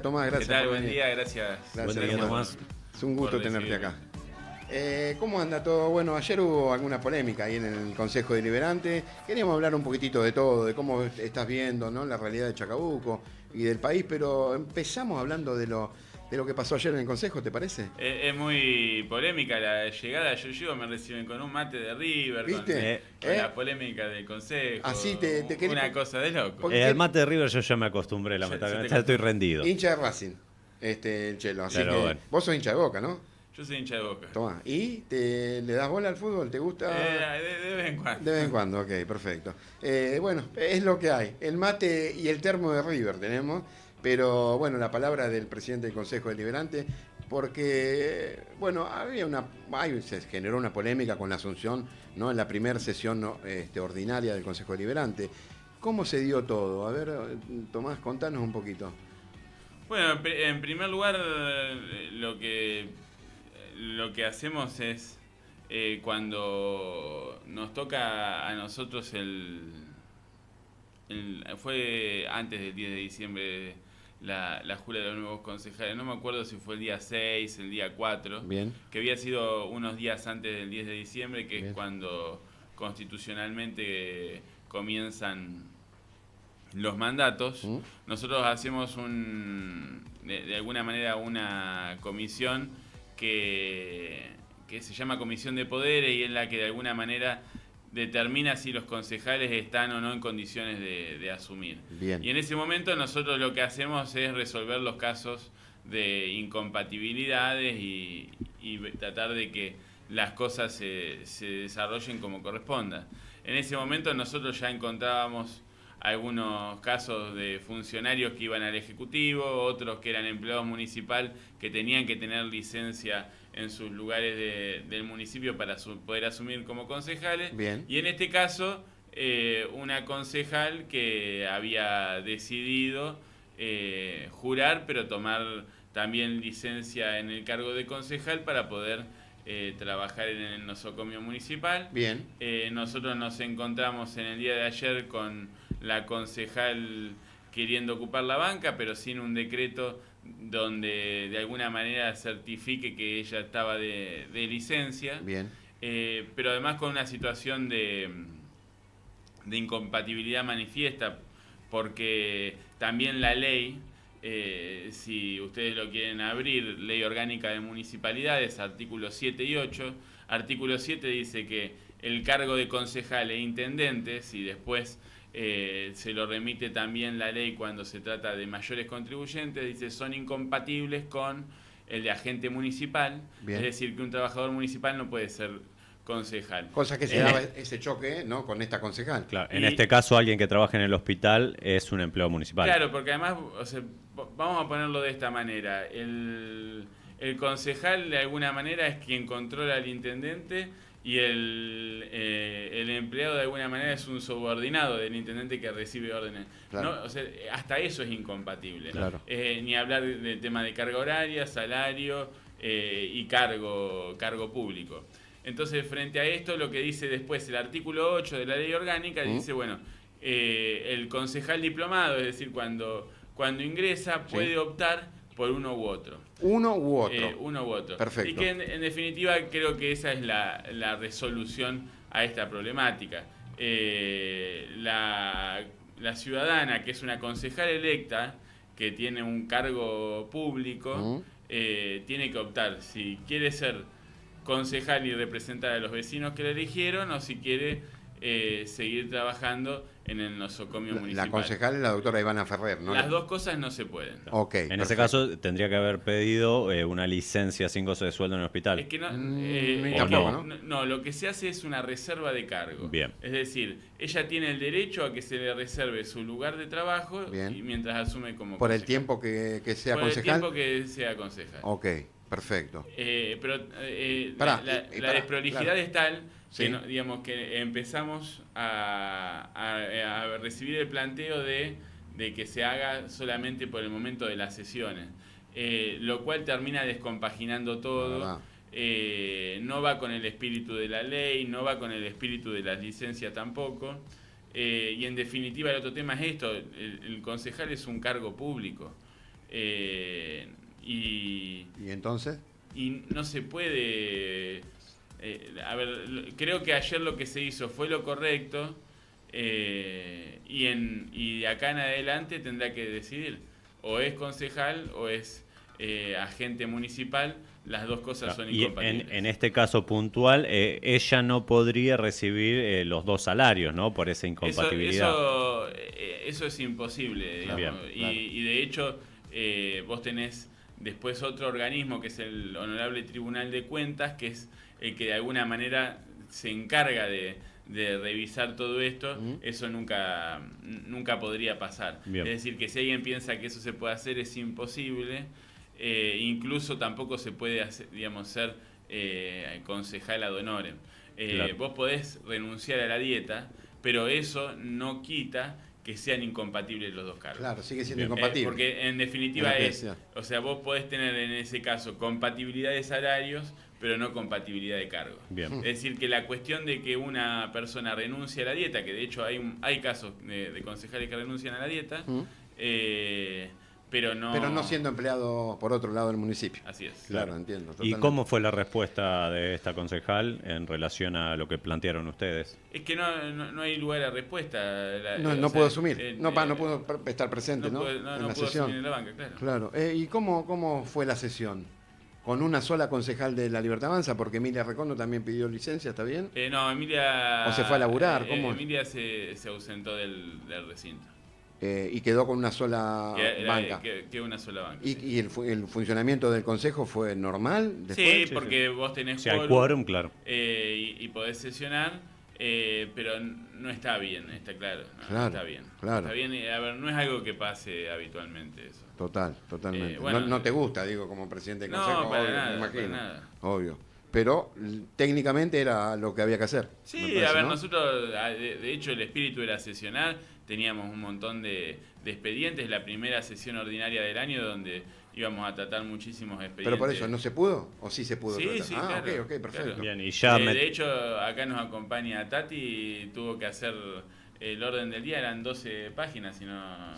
Tomás, gracias. ¿Qué tal? por Buen venir. día, gracias. Gracias, Buen día, hermano. Tomás. Es un gusto Por tenerte recibirme. acá. ¿Cómo anda todo? Bueno, ayer hubo alguna polémica ahí en el Consejo Deliberante. Queríamos hablar un poquitito de todo, de cómo estás viendo, ¿no?, la realidad de Chacabuco y del país, pero empezamos hablando de lo que pasó ayer en el Consejo, ¿te parece? Es muy polémica la llegada. Yo llego, me reciben con un mate de River, ¿Viste? con la polémica del consejo. Así te quería- Una cosa de loco. Porque- Al mate de River yo ya me acostumbré, lamentablemente. Ya estoy rendido. Hincha de Racing, el Chelo. Así Pero que bueno. vos sos hincha de Boca, ¿no? Yo soy hincha de Boca. Tomás, ¿y le das bola al fútbol? ¿Te gusta? De vez en cuando. De vez en cuando, ok, perfecto. Bueno, es lo que hay. El mate y el termo de River tenemos, pero bueno, la palabra del presidente del Consejo Deliberante, porque, bueno, se generó una polémica con la asunción, ¿no?, en la primera sesión, ¿no?, ordinaria del Consejo Deliberante. ¿Cómo se dio todo? A ver, Tomás, contanos un poquito. Bueno, en primer lugar, lo que hacemos es, cuando nos toca a nosotros fue antes del 10 de diciembre la jura de los nuevos concejales, no me acuerdo si fue el día 6, el día 4, Bien. que había sido unos días antes del 10 de diciembre, que Bien. es cuando constitucionalmente comienzan los mandatos. Nosotros hacemos de alguna manera una comisión que se llama Comisión de Poderes y es la que de alguna manera determina si los concejales están o no en condiciones de asumir. Bien. Y en ese momento nosotros lo que hacemos es resolver los casos de incompatibilidades y tratar de que las cosas se desarrollen como corresponda. En ese momento nosotros ya encontrábamos algunos casos de funcionarios que iban al Ejecutivo, otros que eran empleados municipales que tenían que tener licencia en sus lugares del municipio para poder asumir como concejales. Bien. Y en este caso, una concejal que había decidido jurar, pero tomar también licencia en el cargo de concejal para poder trabajar en el nosocomio municipal. Bien. Nosotros nos encontramos en el día de ayer con la concejal queriendo ocupar la banca, pero sin un decreto donde de alguna manera certifique que ella estaba de licencia. Bien. Pero además con una situación de incompatibilidad manifiesta, porque también la ley, si ustedes lo quieren abrir, Ley Orgánica de Municipalidades, artículos 7 y 8, artículo 7 dice que el cargo de concejal e intendente, si después se lo remite también la ley cuando se trata de mayores contribuyentes, dice son incompatibles con el de agente municipal. Bien. Es decir, que un trabajador municipal no puede ser concejal. Cosa que se daba ese choque, ¿no?, con esta concejal. Claro, en Y- este caso, alguien que trabaja en el hospital es un empleado municipal. Claro, porque además, o sea, vamos a ponerlo de esta manera. El concejal de alguna manera es quien controla al intendente y el empleado de alguna manera es un subordinado del intendente que recibe órdenes. Claro. ¿No? O sea, hasta eso es incompatible. Claro. Ni hablar del tema de carga horaria, salario y cargo público. Entonces, frente a esto, lo que dice después el artículo 8 de la ley orgánica, dice, bueno, el concejal diplomado, es decir, cuando ingresa, puede optar por uno u otro. Uno u otro. Uno u otro. Perfecto. Y que en definitiva creo que esa es la resolución a esta problemática. La ciudadana, que es una concejal electa, que tiene un cargo público, tiene que optar si quiere ser concejal y representar a los vecinos que la eligieron o si quiere seguir trabajando en el nosocomio municipal. La concejal es la doctora Ivana Ferrer, ¿no? Las dos cosas no se pueden. Ok. En ese perfecto. caso, tendría que haber pedido una licencia sin goce de sueldo en el hospital. Es que no, tampoco, no. no, lo que se hace es una reserva de cargo. Bien. Es decir, ella tiene el derecho a que se le reserve su lugar de trabajo Bien. y mientras asume como Por el concejal. tiempo que sea Por concejal. el tiempo que sea concejal. Ok, perfecto. Pero Pará, la pará, desprolijidad claro. es tal Sí. que, digamos, que empezamos a recibir el planteo de que se haga solamente por el momento de las sesiones, lo cual termina descompaginando La todo. verdad. No va con el espíritu de la ley, no va con el espíritu de las licencias tampoco. Y en definitiva el otro tema es esto, el concejal es un cargo público. ¿Y entonces? Y no se puede... a ver, creo que ayer lo que se hizo fue lo correcto, y de acá en adelante tendrá que decidir. O es concejal o es agente municipal. Las dos cosas son Y incompatibles. en este caso puntual, ella no podría recibir los dos salarios, ¿no? Por esa incompatibilidad. Eso es imposible, digamos. Bien, claro. Y de hecho, vos tenés después otro organismo que es el Honorable Tribunal de Cuentas, que es el que de alguna manera se encarga de revisar todo esto. Eso nunca podría pasar. Bien. Es decir, que si alguien piensa que eso se puede hacer, es imposible. Incluso tampoco se puede hacer, digamos, ser concejal ad honorem. Claro. Vos podés renunciar a la dieta, pero eso no quita que sean incompatibles los dos cargos. Claro, sigue siendo Bien. incompatible. Porque en definitiva Es la o sea, vos podés tener en ese caso compatibilidad de salarios, pero no compatibilidad de cargos. Bien. Es decir, que la cuestión de que una persona renuncie a la dieta, que de hecho hay casos de concejales que renuncian a la dieta, pero no siendo empleado por otro lado del municipio. Así es. Claro, entiendo. ¿Y Totalmente. cómo fue la respuesta de esta concejal en relación a lo que plantearon ustedes? Es que no hay lugar a respuesta. No puedo asumir. No puedo estar presente, ¿no? En la puedo sesión. Asumir en la banca, claro. Claro. ¿Y cómo fue la sesión? ¿Con una sola concejal de La Libertad Avanza? Porque Emilia Recondo también pidió licencia, ¿está bien? No, Emilia... ¿O se fue a laburar? ¿Cómo? Emilia se ausentó del recinto. Y quedó con una sola banca. Que una sola banca. ¿Y el funcionamiento del consejo fue normal después? Sí, porque vos tenés Si hay quórum, claro. y podés sesionar, pero no está bien, está claro. No está bien. Claro. Está bien, a ver, no es algo que pase habitualmente eso. Totalmente. Bueno, no te gusta, digo, como presidente del consejo, no, para obvio, nada, me imagino. para nada. Obvio. Pero técnicamente era lo que había que hacer. Sí, me parece, a ver, ¿no? nosotros, de hecho, el espíritu era sesionar, teníamos un montón de expedientes, la primera sesión ordinaria del año donde íbamos a tratar muchísimos expedientes. Pero por eso, ¿no se pudo? ¿O sí se pudo Sí, tratar? sí, claro, ok, perfecto. Claro. Bien, y ya De hecho, acá nos acompaña Tati y tuvo que hacer el orden del día, eran 12 páginas, si no...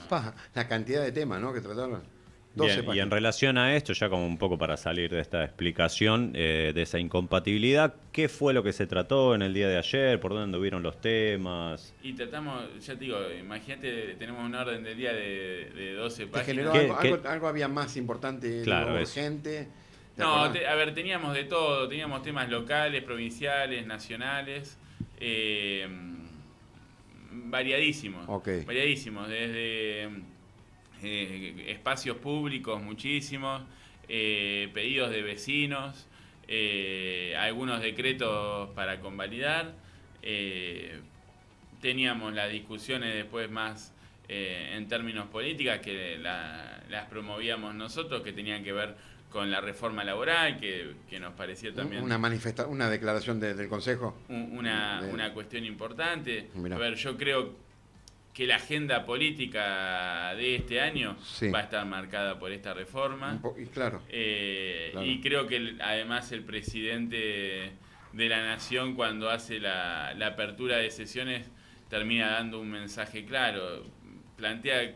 La cantidad de temas, ¿no? Que trataron. 12 Bien, y páginas. en relación a esto, ya como un poco para salir de esta explicación de esa incompatibilidad, ¿qué fue lo que se trató en el día de ayer? ¿Por dónde anduvieron los temas? Y tratamos, ya te digo, imagínate, tenemos un orden del día de 12 ¿Te páginas. generó algo había más importante, Claro, algo eso. urgente? ¿Te No, acordás? a ver, teníamos de todo, teníamos temas locales, provinciales, nacionales, variadísimos, Ok. variadísimos, desde espacios públicos muchísimos, pedidos de vecinos, algunos decretos para convalidar, teníamos las discusiones después más en términos políticas que las promovíamos nosotros, que tenían que ver con la reforma laboral, que nos parecía también Una declaración del Consejo. una cuestión importante. Mirá. A ver, yo creo que la agenda política de este año Sí. va a estar marcada por esta reforma. Y claro. Claro. Y creo que además el presidente de la Nación, cuando hace la apertura de sesiones, termina dando un mensaje claro. Plantea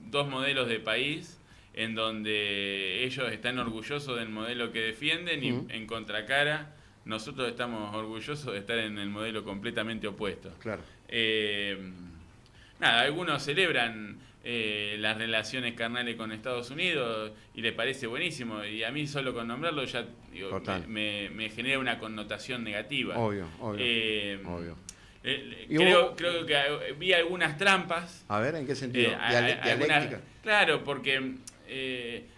dos modelos de país en donde ellos están orgullosos del modelo que defienden y en contracara nosotros estamos orgullosos de estar en el modelo completamente opuesto. Claro. Nada, algunos celebran las relaciones carnales con Estados Unidos y les parece buenísimo, y a mí solo con nombrarlo ya digo, me genera una connotación negativa. Obvio. Creo que vi algunas trampas. A ver, ¿en qué sentido? Dialéctica. Claro, porque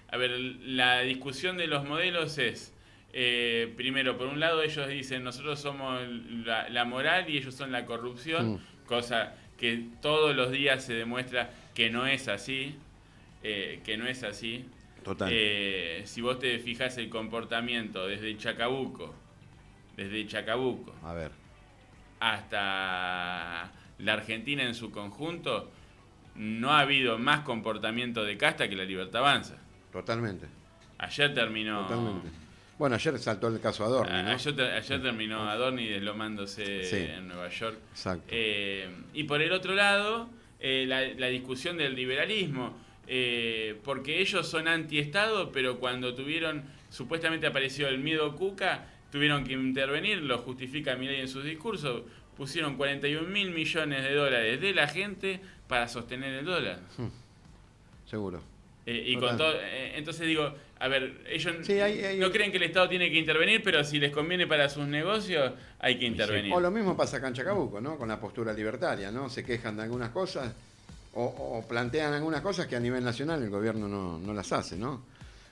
a ver, la discusión de los modelos es primero, por un lado ellos dicen nosotros somos la moral y ellos son la corrupción, cosa que todos los días se demuestra que no es así, Total. Si vos te fijás el comportamiento desde Chacabuco A ver. hasta la Argentina en su conjunto, no ha habido más comportamiento de casta que la Libertad Avanza. Totalmente. Ayer terminó... Totalmente. Bueno, ayer saltó el caso Adorni, ¿no? Ayer terminó Adorni deslomándose en Nueva York. Exacto. Y por el otro lado, la discusión del liberalismo. porque ellos son anti-Estado, pero cuando supuestamente apareció el miedo Cuca, tuvieron que intervenir, lo justifica Milei en sus discursos, pusieron 41.000 millones de dólares de la gente para sostener el dólar. Seguro. Y con todo, entonces digo, a ver, ellos Sí, no creen que el Estado tiene que intervenir, pero si les conviene para sus negocios, hay que intervenir. O lo mismo pasa acá en Chacabuco, ¿no? Con la postura libertaria, ¿no? Se quejan de algunas cosas o plantean algunas cosas que a nivel nacional el gobierno no las hace, ¿no?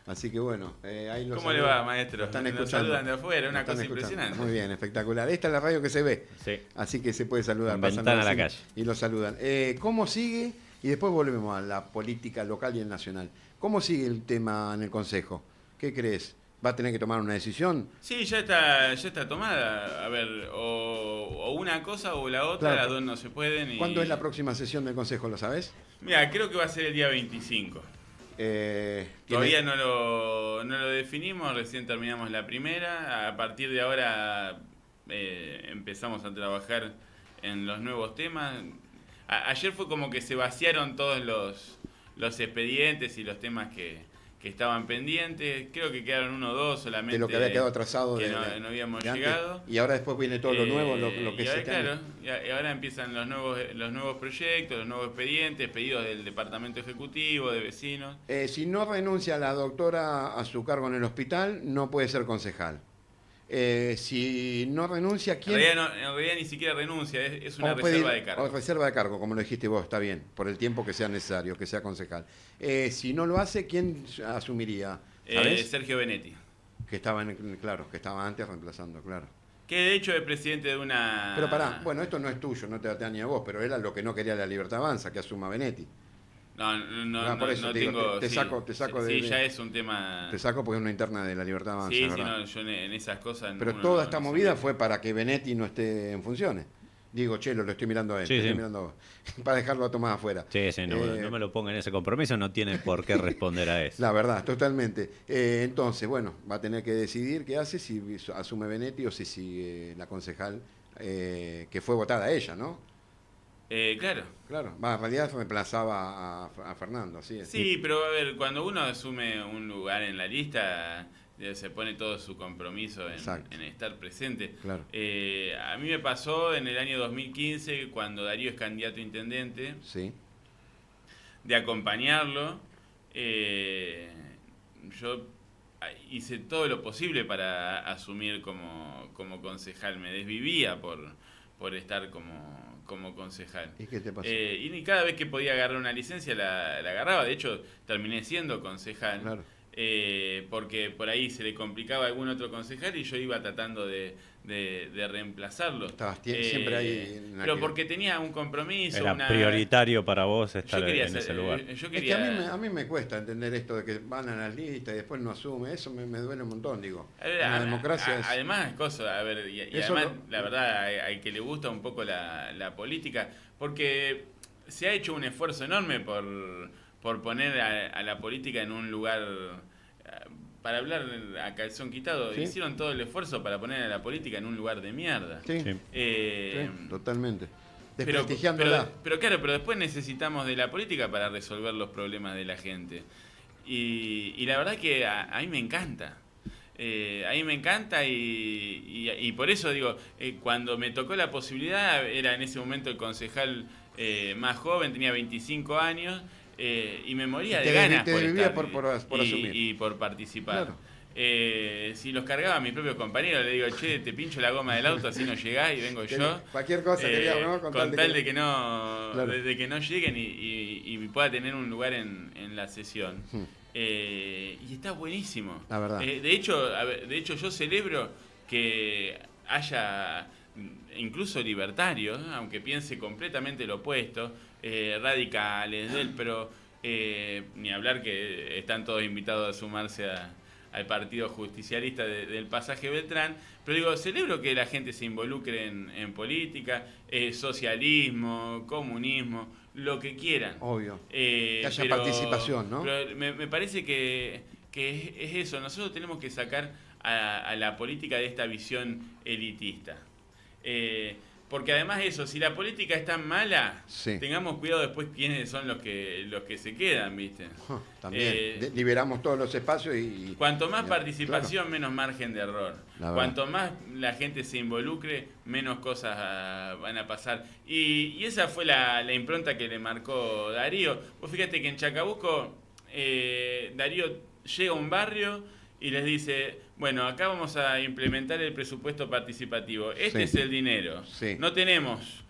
Así que bueno, ahí los ¿Cómo le va, maestro? Están Nos saludan de afuera, una cosa impresionante. Muy bien, espectacular. Esta es la radio que se ve, Sí. así que se puede saludar. Con Pasan ventana a la así calle. y lo saludan. ¿Cómo sigue? Y después volvemos a la política local y el nacional. ¿Cómo sigue el tema en el Consejo? ¿Qué crees? ¿Va a tener que tomar una decisión? Sí, ya está tomada. A ver, o una cosa o la otra, Claro. las dos no se pueden. ¿Cuándo es la próxima sesión del Consejo? ¿Lo sabes? Mira, creo que va a ser el día 25. Todavía no lo definimos, recién terminamos la primera. A partir de ahora empezamos a trabajar en los nuevos temas. Ayer fue como que se vaciaron todos los expedientes y los temas que estaban pendientes. Creo que quedaron uno o dos solamente. De lo que había quedado atrasado. Que no habíamos de antes. llegado. Y ahora después viene todo lo nuevo, lo que y se ahora, está. claro, y ahora empiezan los nuevos proyectos, los nuevos expedientes, pedidos del Departamento Ejecutivo, de vecinos. Si no renuncia la doctora a su cargo en el hospital, no puede ser concejal. Si no renuncia, ¿quién? En realidad ni siquiera renuncia, es una reserva de cargo. O reserva de cargo, como lo dijiste vos, está bien, por el tiempo que sea necesario, que sea concejal. Si no lo hace, ¿quién asumiría? ¿Sabés? Sergio Benetti. Que estaba claro, que estaba antes reemplazando, claro. Que de hecho es presidente de una... Pero pará, bueno, esto no es tuyo, no te atañe a vos, pero era lo que no quería la Libertad Avanza, que asuma Benetti. No, por eso no te digo, tengo... te saco sí, ya es un tema... Te saco porque es una interna de la Libertad Avanza. Sí, ¿verdad? no, yo en esas cosas... Pero toda esta movida fue para que Benetti no esté en funciones. Digo, Chelo, lo estoy mirando a él, Sí, estoy sí. mirando a vos, para dejarlo a Tomás afuera. Sí, sí, no me lo ponga en ese compromiso, no tiene por qué responder a eso. La verdad, totalmente. Entonces, bueno, va a tener que decidir qué hace, si asume Benetti o si sigue la concejal que fue votada ella, ¿no? Claro. Claro, en realidad reemplazaba a Fernando, sí. Sí, pero a ver, cuando uno asume un lugar en la lista, se pone todo su compromiso en estar presente. Claro. A mí me pasó en el año 2015, cuando Darío es candidato a intendente, Sí. de acompañarlo. Yo hice todo lo posible para asumir como concejal. Me desvivía por estar como concejal. ¿Y qué te pasó? Y cada vez que podía agarrar una licencia la agarraba. De hecho, terminé siendo concejal. Claro. Porque por ahí se le complicaba a algún otro concejal y yo iba tratando de reemplazarlo. Estabas siempre ahí. Pero porque tenía un compromiso. Era prioritario para vos estar Yo quería en ese lugar. Yo Es quería, que a mí me cuesta entender esto de que van a las listas y después no asume. Eso me duele un montón, digo. En la democracia es... Además, a ver, y además, la verdad, al que le gusta un poco la política, porque se ha hecho un esfuerzo enorme por poner a la política en un lugar, para hablar a calzón quitado, ¿Sí? hicieron todo el esfuerzo para poner a la política en un lugar de mierda. Sí, Sí. sí, totalmente. Desprestigiándola. Pero claro, pero después necesitamos de la política para resolver los problemas de la gente. Y la verdad que a mí me encanta. A mí me encanta y por eso digo, cuando me tocó la posibilidad, era en ese momento el concejal más joven, tenía 25 años, y me moría de ganas te por desvivía estar por asumir. y por participar. Claro. Si los cargaba a mis propios compañeros, le digo, che, te pincho la goma del auto, así no llegás y vengo yo. Cualquier cosa quería, ¿no? Con tal de que no, Claro. de que no lleguen y pueda tener un lugar en la sesión. Y está buenísimo. La verdad. De hecho, yo celebro que haya incluso libertarios, aunque piense completamente lo opuesto, radicales, pero ni hablar que están todos invitados a sumarse al partido justicialista del pasaje Beltrán, pero digo, celebro que la gente se involucre en política, socialismo, comunismo, lo que quieran. Obvio. Que haya participación, ¿no? Pero me parece que es eso, nosotros tenemos que sacar a la política de esta visión elitista. Porque además eso, si la política es tan mala, Sí. tengamos cuidado después quiénes son los que se quedan, ¿viste? También liberamos todos los espacios Cuanto más y- participación, claro, menos margen de error. La verdad. Cuanto más la gente se involucre, menos cosas van a pasar. Y esa fue la impronta que le marcó Darío. Vos fíjate que en Chacabuco, Darío llega a un barrio y les dice, bueno, acá vamos a implementar el presupuesto participativo. Este Sí. es el dinero. Sí. No tenemos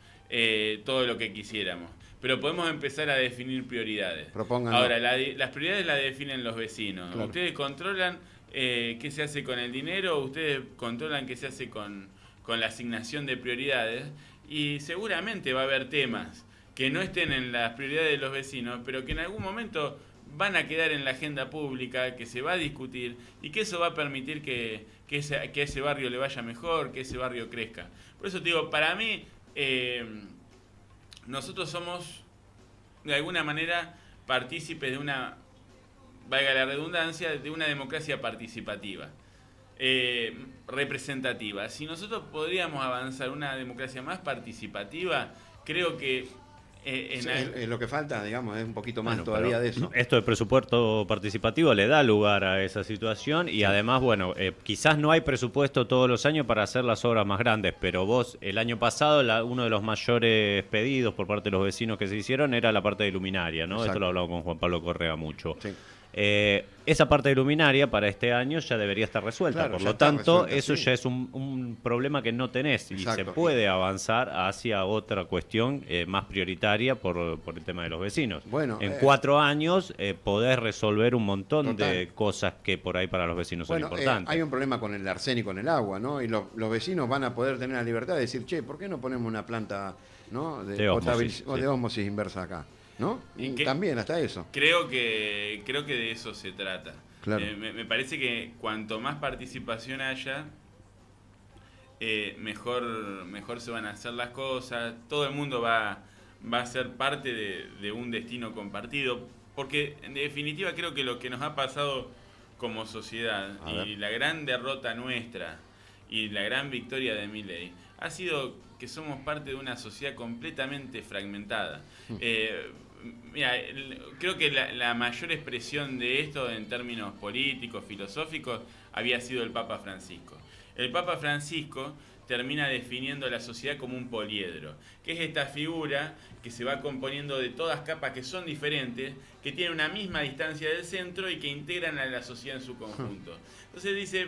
todo lo que quisiéramos, pero podemos empezar a definir prioridades. Propónganlo. Ahora, las prioridades las definen los vecinos. Claro. Ustedes controlan qué se hace con el dinero, ustedes controlan qué se hace con la asignación de prioridades, y seguramente va a haber temas que no estén en las prioridades de los vecinos, pero que en algún momento van a quedar en la agenda pública, que se va a discutir, y que eso va a permitir que a ese barrio le vaya mejor, que ese barrio crezca. Por eso te digo, para mí, nosotros somos, de alguna manera, partícipes de una, valga la redundancia, de una democracia participativa, representativa. Si nosotros podríamos avanzar una democracia más participativa, creo que es lo que falta, digamos, es un poquito más Bueno, todavía pero de eso. esto del presupuesto participativo le da lugar a esa situación y además, bueno, quizás no hay presupuesto todos los años para hacer las obras más grandes, pero vos, el año pasado, uno de los mayores pedidos por parte de los vecinos que se hicieron era la parte de luminaria, ¿no? Exacto. Esto lo he hablado con Juan Pablo Correa mucho. Sí. Esa parte de luminaria para este año ya debería estar resuelta, Claro, por ya lo está tanto resuelta, eso sí. ya es un problema que no tenés y Exacto. se puede avanzar hacia otra cuestión más prioritaria por el tema de los vecinos. Bueno, en 4 años podés resolver un montón Total. de cosas que por ahí para los vecinos Bueno, son importantes. hay un problema con el arsénico en el agua, ¿no? Y los vecinos van a poder tener la libertad de decir, che, ¿por qué no ponemos una planta, ¿no? De ósmosis, sí. de ósmosis inversa acá, ¿no? ¿Y Y qué? también hasta eso. Creo que de eso se trata. Claro. Me parece que cuanto más participación haya, mejor se van a hacer las cosas. Todo el mundo va a ser parte de un destino compartido. Porque en definitiva creo que lo que nos ha pasado como sociedad A ver. y la gran derrota nuestra y la gran victoria de Milei ha sido que somos parte de una sociedad completamente fragmentada. Mira, creo que la mayor expresión de esto en términos políticos, filosóficos, había sido el Papa Francisco. El Papa Francisco termina definiendo la sociedad como un poliedro, que es esta figura que se va componiendo de todas capas que son diferentes, que tienen una misma distancia del centro y que integran a la sociedad en su conjunto. Entonces dice,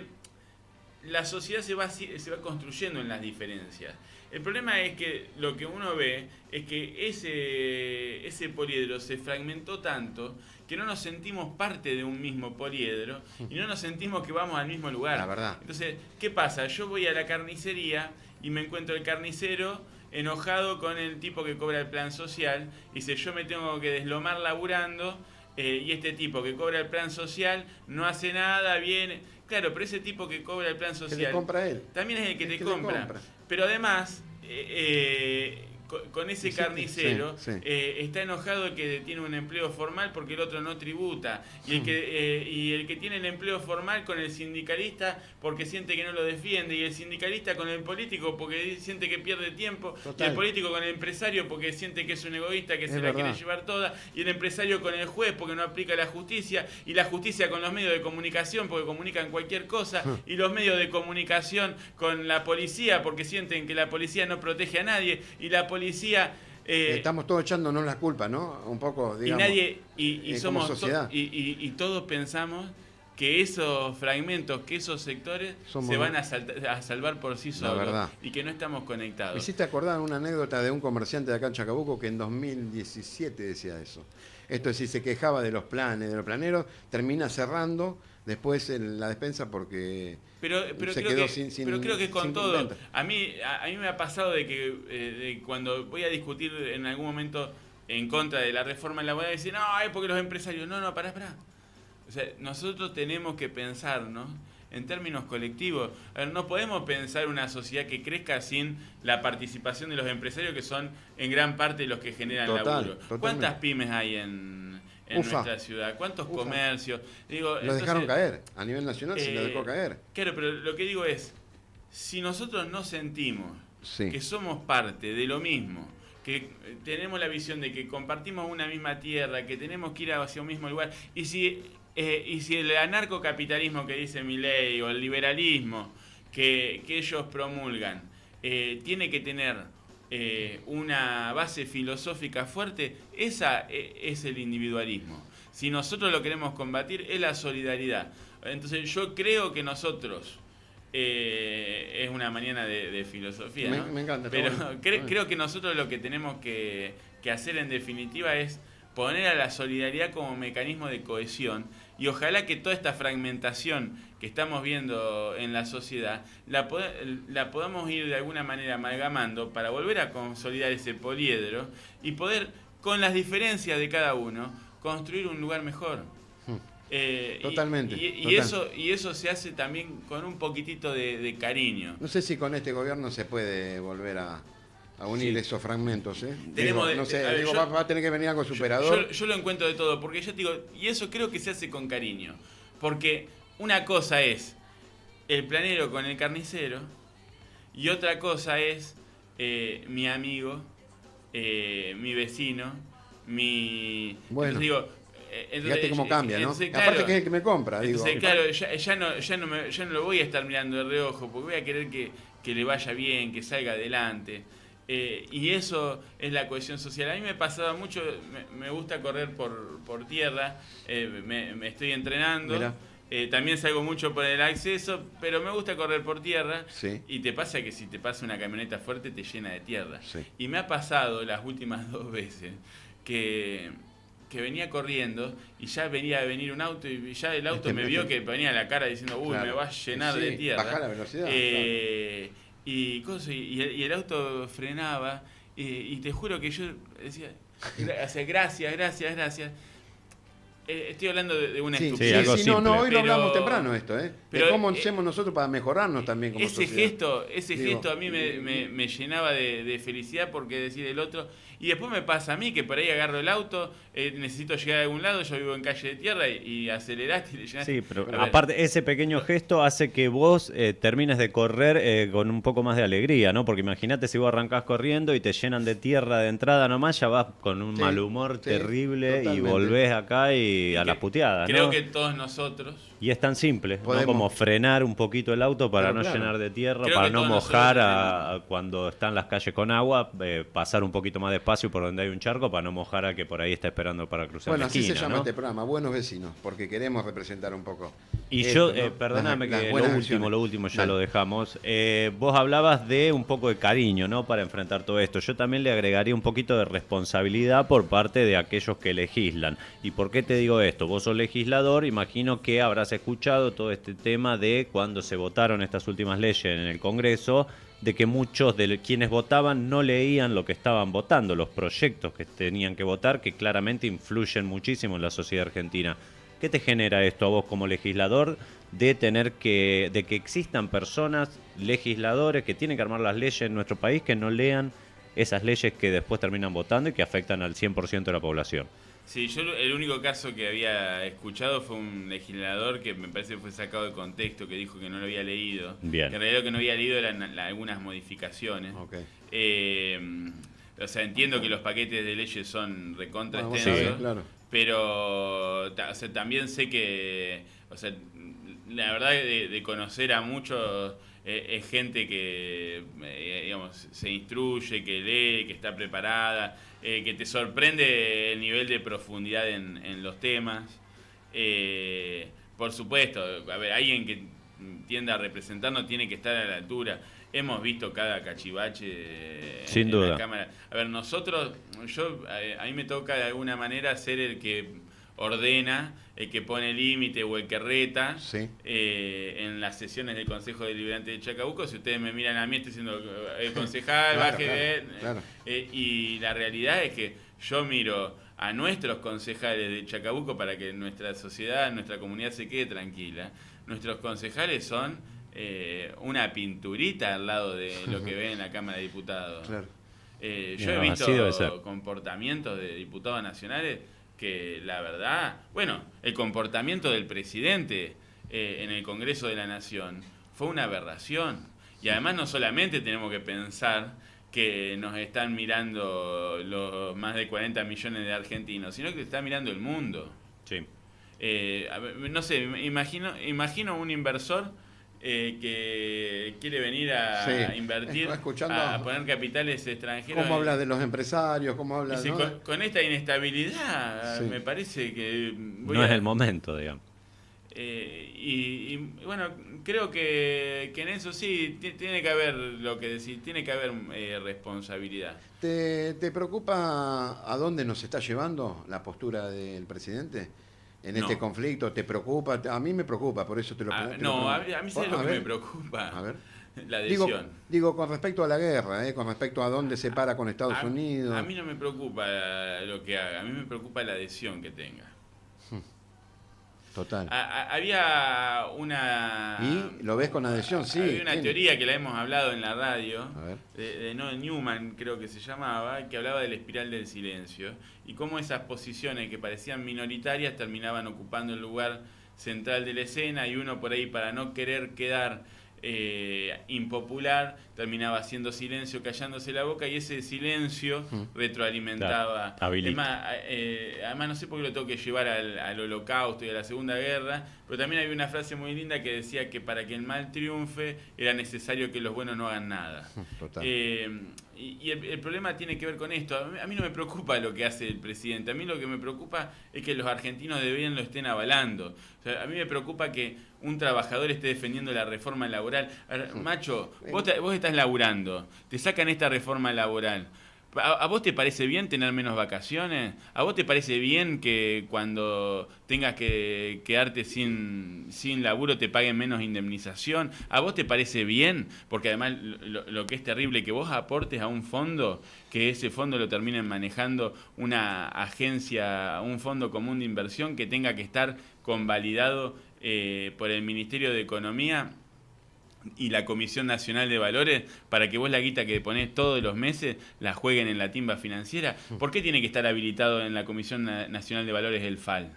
la sociedad se va construyendo en las diferencias. El problema es que lo que uno ve es que ese poliedro se fragmentó tanto que no nos sentimos parte de un mismo poliedro y no nos sentimos que vamos al mismo lugar. La verdad. Entonces, ¿qué pasa? Yo voy a la carnicería y me encuentro el carnicero enojado con el tipo que cobra el plan social y dice, yo me tengo que deslomar laburando y este tipo que cobra el plan social no hace nada, viene... Claro, pero ese tipo que cobra el plan social... Que le compra él. También es el que El te que le compra. compra. Pero además, con ese Sí, carnicero, sí. está enojado que tiene un empleo formal porque el otro no tributa. Y el que tiene el empleo formal con el sindicalista porque siente que no lo defiende. Y el sindicalista con el político porque siente que pierde tiempo. Total. Y el político con el empresario porque siente que es un egoísta, que Es se la verdad. quiere llevar toda. Y el empresario con el juez porque no aplica la justicia. Y la justicia con los medios de comunicación porque comunican cualquier cosa. Y los medios de comunicación con la policía porque sienten que la policía no protege a nadie. Y la policía... Estamos todos echándonos la culpa, ¿no? Un poco, digamos. Y como somos sociedad. y todos pensamos que esos fragmentos, que esos sectores Somos- se van a salvar por sí solos verdad. y que no estamos Me conectados. hiciste acordar una anécdota de un comerciante de acá en Chacabuco que en 2017 decía eso. Esto es, si se quejaba de los planes, de los planeros, termina cerrando después la despensa porque Pero se creo quedó que, sin pero creo que con sin todo, venta. a mí me ha pasado de que de cuando voy a discutir en algún momento en contra de la reforma laboral, dicen, no, es porque los empresarios, no, pará. O sea, nosotros tenemos que pensar, ¿no?, en términos colectivos. A ver, no podemos pensar una sociedad que crezca sin la participación de los empresarios, que son en gran parte los que generan laburo. Totalmente. ¿Cuántas pymes hay en Ufa. nuestra ciudad? ¿Cuántos Ufa. comercios? Digo, Los dejaron entonces, caer. A nivel nacional se los dejó caer. Claro, pero lo que digo es, si nosotros no sentimos Sí. que somos parte de lo mismo, que tenemos la visión de que compartimos una misma tierra, que tenemos que ir hacia un mismo lugar, y si el anarcocapitalismo que dice Milei o el liberalismo que ellos promulgan tiene que tener una base filosófica fuerte, esa es el individualismo. Si nosotros lo queremos combatir, es la solidaridad. Entonces yo creo que nosotros, es una mañana de filosofía, ¿no? Me encanta. Pero bueno. creo que nosotros lo que tenemos que hacer en definitiva es poner a la solidaridad como mecanismo de cohesión, y ojalá que toda esta fragmentación que estamos viendo en la sociedad la podamos ir de alguna manera amalgamando para volver a consolidar ese poliedro y poder, con las diferencias de cada uno, construir un lugar mejor. Totalmente. Y eso se hace también con un poquitito de cariño. No sé si con este gobierno se puede volver a unir esos fragmentos, ¿eh? Va a tener que venir algo superador. Yo lo encuentro de todo, porque yo te digo, y eso creo que se hace con cariño. Porque una cosa es el planero con el carnicero, y otra cosa es mi amigo, mi vecino, mi... Bueno. Entonces digo, fíjate cómo cambia, ¿no? Entonces, claro, aparte que es el que me compra, digo. Entonces, claro, ya no lo voy a estar mirando de reojo, porque voy a querer que le vaya bien, que salga adelante. Y eso es la cohesión social. A mí me pasaba mucho, me gusta correr por tierra, me estoy entrenando. También salgo mucho por el acceso, pero me gusta correr por tierra. Sí. Y te pasa que si te pasa una camioneta fuerte te llena de tierra. Sí. Y me ha pasado las últimas 2 veces que venía corriendo y ya venía a venir un auto y ya el auto me vio que venía a la cara diciendo, uy, claro, me va a llenar de tierra. Bajar la velocidad. Claro. Y el auto frenaba y te juro que yo decía, gracias. Estoy hablando de una estupidez. Hoy lo hablamos temprano esto, de cómo hacemos nosotros para mejorarnos también como sociedad. Ese gesto a mí me llenaba de felicidad, porque decir el otro. Y después me pasa a mí que por ahí agarro el auto, necesito llegar a algún lado, yo vivo en calle de tierra y aceleraste y le llenaste. Sí, pero aparte ese pequeño gesto hace que vos termines de correr con un poco más de alegría, ¿no? Porque imagínate si vos arrancás corriendo y te llenan de tierra de entrada nomás, ya vas con un mal humor terrible, totalmente. Y volvés acá y a las puteadas, creo ¿no? que todos nosotros... Y es tan simple, ¿no? Como frenar un poquito el auto para no llenar de tierra, para no mojar cuando están las calles con agua, pasar un poquito más despacio por donde hay un charco para no mojar a que por ahí está esperando para cruzar la esquina. Bueno, así se llama, ¿no? este programa, Buenos Vecinos, porque queremos representar un poco. Y esto, yo, perdóname que lo último ya lo dejamos. Vos hablabas de un poco de cariño, ¿no? Para enfrentar todo esto. Yo también le agregaría un poquito de responsabilidad por parte de aquellos que legislan. ¿Y por qué te digo esto? Vos sos legislador, imagino que habrás escuchado todo este tema de cuando se votaron estas últimas leyes en el Congreso, de que muchos de quienes votaban no leían lo que estaban votando, los proyectos que tenían que votar, que claramente influyen muchísimo en la sociedad argentina. ¿Qué te genera esto a vos como legislador de que existan personas, legisladores, que tienen que armar las leyes en nuestro país, que no lean esas leyes que después terminan votando y que afectan al 100% de la población? Sí, yo el único caso que había escuchado fue un legislador que me parece que fue sacado de contexto, que dijo que no lo había leído. Bien. Que en realidad lo que no había leído eran algunas modificaciones. Okay. O sea, entiendo que los paquetes de leyes son recontra sí, claro. Pero también sé que, la verdad de conocer a muchos, es gente que, digamos, se instruye, que lee, que está preparada, que te sorprende el nivel de profundidad en los temas. Por supuesto, a ver, alguien que tienda a representarnos tiene que estar a la altura. Hemos visto cada cachivache sin duda. La Cámara. A ver, a mí me toca de alguna manera ser el que ordena, el que pone límite o el que reta en las sesiones del Consejo Deliberante de Chacabuco. Si ustedes me miran a mí, estoy siendo el concejal, claro. Y la realidad es que yo miro a nuestros concejales de Chacabuco para que nuestra sociedad, nuestra comunidad se quede tranquila. Nuestros concejales son una pinturita al lado de lo que ve en la Cámara de Diputados. Claro. Yo he visto comportamientos de diputados nacionales que la verdad, el comportamiento del presidente en el Congreso de la Nación fue una aberración. Y además no solamente tenemos que pensar que nos están mirando los más de 40 millones de argentinos, sino que te está mirando el mundo. Sí. No sé, imagino un inversor que quiere venir a invertir, a poner capitales extranjeros. ¿Cómo habla de los empresarios? ¿Cómo habla, ¿no? Con esta inestabilidad, me parece que... No es el momento, digamos. Y bueno, creo que en eso sí tiene que haber lo que decir, tiene que haber responsabilidad. ¿Te preocupa a dónde nos está llevando la postura del presidente en este conflicto? ¿Te preocupa? A mí me preocupa, por eso te lo pregunto. No, a mí sí es lo que me preocupa. A ver. La adhesión. Digo, con respecto a la guerra, con respecto a dónde se para con Estados Unidos. A mí no me preocupa lo que haga, a mí me preocupa la adhesión que tenga. Total. Había una... ¿Y lo ves con adhesión? Sí. Había una teoría que la hemos hablado en la radio, de Noel Newman creo que se llamaba, que hablaba de la espiral del silencio y cómo esas posiciones que parecían minoritarias terminaban ocupando el lugar central de la escena y uno por ahí, para no querer quedar impopular, terminaba haciendo silencio, callándose la boca, y ese silencio retroalimentaba. Además no sé por qué lo tengo que llevar al Holocausto y a la Segunda Guerra, pero también había una frase muy linda que decía que para que el mal triunfe era necesario que los buenos no hagan nada. Total. Y el problema tiene que ver con esto. A mí no me preocupa lo que hace el presidente. A mí lo que me preocupa es que los argentinos de bien lo estén avalando. O sea, a mí me preocupa que un trabajador esté defendiendo la reforma laboral. Macho, vos estás laburando, te sacan esta reforma laboral. ¿A vos te parece bien tener menos vacaciones? ¿A vos te parece bien que cuando tengas que quedarte sin laburo te paguen menos indemnización? ¿A vos te parece bien? Porque además lo que es terrible, que vos aportes a un fondo, que ese fondo lo terminen manejando una agencia, un fondo común de inversión que tenga que estar convalidado por el Ministerio de Economía y la Comisión Nacional de Valores, para que vos la guita que ponés todos los meses la jueguen en la timba financiera. ¿Por qué tiene que estar habilitado en la Comisión Nacional de Valores el FAL?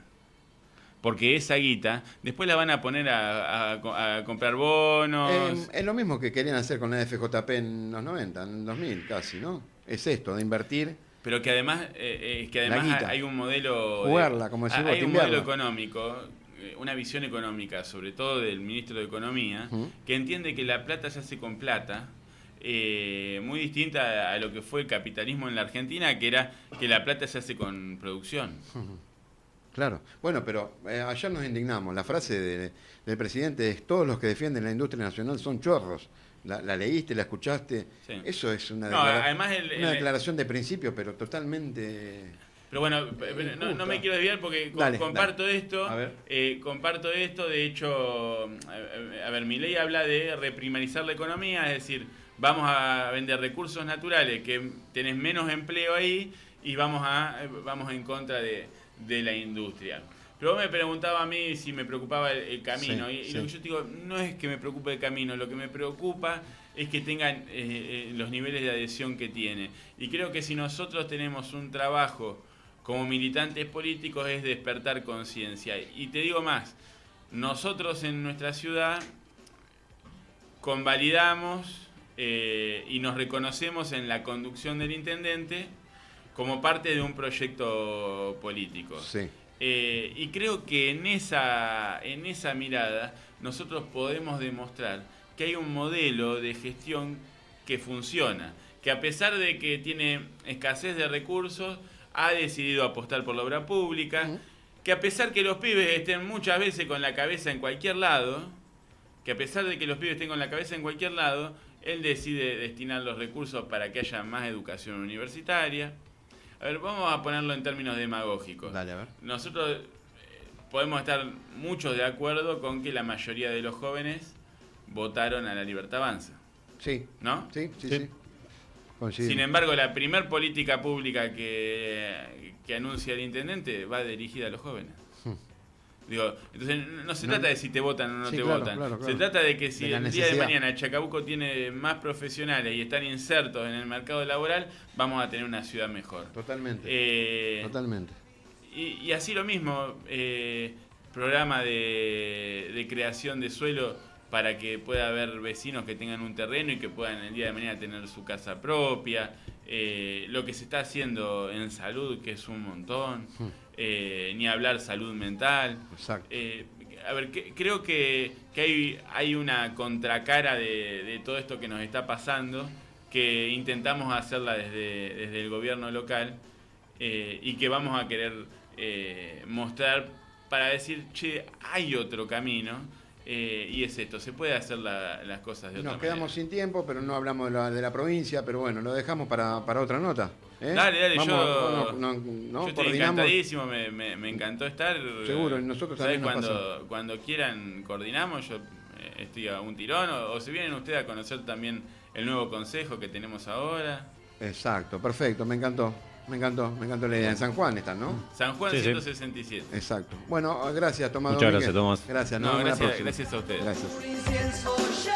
Porque esa guita después la van a poner a comprar bonos. Es lo mismo que querían hacer con la FJP en los 90, en el 2000 casi, ¿no? Es esto, de invertir. Pero que además, hay un modelo... Jugarla, como decís vos, hay un modelo económico, una visión económica, sobre todo del ministro de Economía, que entiende que la plata se hace con plata, muy distinta a lo que fue el capitalismo en la Argentina, que era que la plata se hace con producción. Claro. Bueno, pero ayer nos indignamos. La frase del presidente es: todos los que defienden la industria nacional son chorros. ¿La leíste, la escuchaste? Sí. Eso es una declaración de principio, pero totalmente... Pero bueno, no me quiero desviar porque comparto esto. Comparto esto. De hecho, a ver, mi ley habla de reprimarizar la economía, es decir, vamos a vender recursos naturales, que tenés menos empleo ahí, y vamos en contra de la industria. Pero vos me preguntaba a mí si me preocupaba el camino, y lo que yo te digo, no es que me preocupe el camino, lo que me preocupa es que tengan los niveles de adhesión que tiene. Y creo que si nosotros tenemos un trabajo como militantes políticos es despertar conciencia. Y te digo más, nosotros en nuestra ciudad convalidamos y nos reconocemos en la conducción del intendente como parte de un proyecto político. Sí. Y creo que en esa mirada nosotros podemos demostrar que hay un modelo de gestión que funciona, que a pesar de que tiene escasez de recursos, ha decidido apostar por la obra pública, que a pesar que los pibes estén muchas veces con la cabeza en cualquier lado, él decide destinar los recursos para que haya más educación universitaria. A ver, vamos a ponerlo en términos demagógicos. Dale, a ver. Nosotros podemos estar muchos de acuerdo con que la mayoría de los jóvenes votaron a La Libertad Avanza. Sí. ¿No? Sí. Sin embargo, la primer política pública que anuncia el intendente va dirigida a los jóvenes. Digo, entonces no se trata de si te votan o no te votan. Claro. Se trata de que si el día de mañana Chacabuco tiene más profesionales y están insertos en el mercado laboral, vamos a tener una ciudad mejor. Totalmente. Y así lo mismo, programa de creación de suelo para que pueda haber vecinos que tengan un terreno y que puedan el día de mañana tener su casa propia. Lo que se está haciendo en salud, que es un montón. Ni hablar salud mental. Exacto. A ver, creo que hay una contracara de todo esto que nos está pasando, que intentamos hacerla desde el gobierno local, y que vamos a querer mostrar para decir, che, hay otro camino, y es esto, se puede hacer las cosas de otra Nos manera. quedamos sin tiempo, pero no hablamos de la provincia, pero bueno, lo dejamos para otra nota. Dale, Vamos, yo no, estoy coordinamos. encantadísimo, me encantó estar. Seguro, y nosotros también nos cuando quieran coordinamos, yo estoy a un tirón, o si vienen ustedes a conocer también el nuevo consejo que tenemos ahora. Exacto, perfecto, me encantó la idea. En San Juan están, ¿no? San Juan Sí, sí. 167. Exacto. Bueno, gracias, Tomás. Muchas Domínguez. gracias, Tomás. Gracias, No, nos vemos la gracias próxima. a ustedes. Gracias.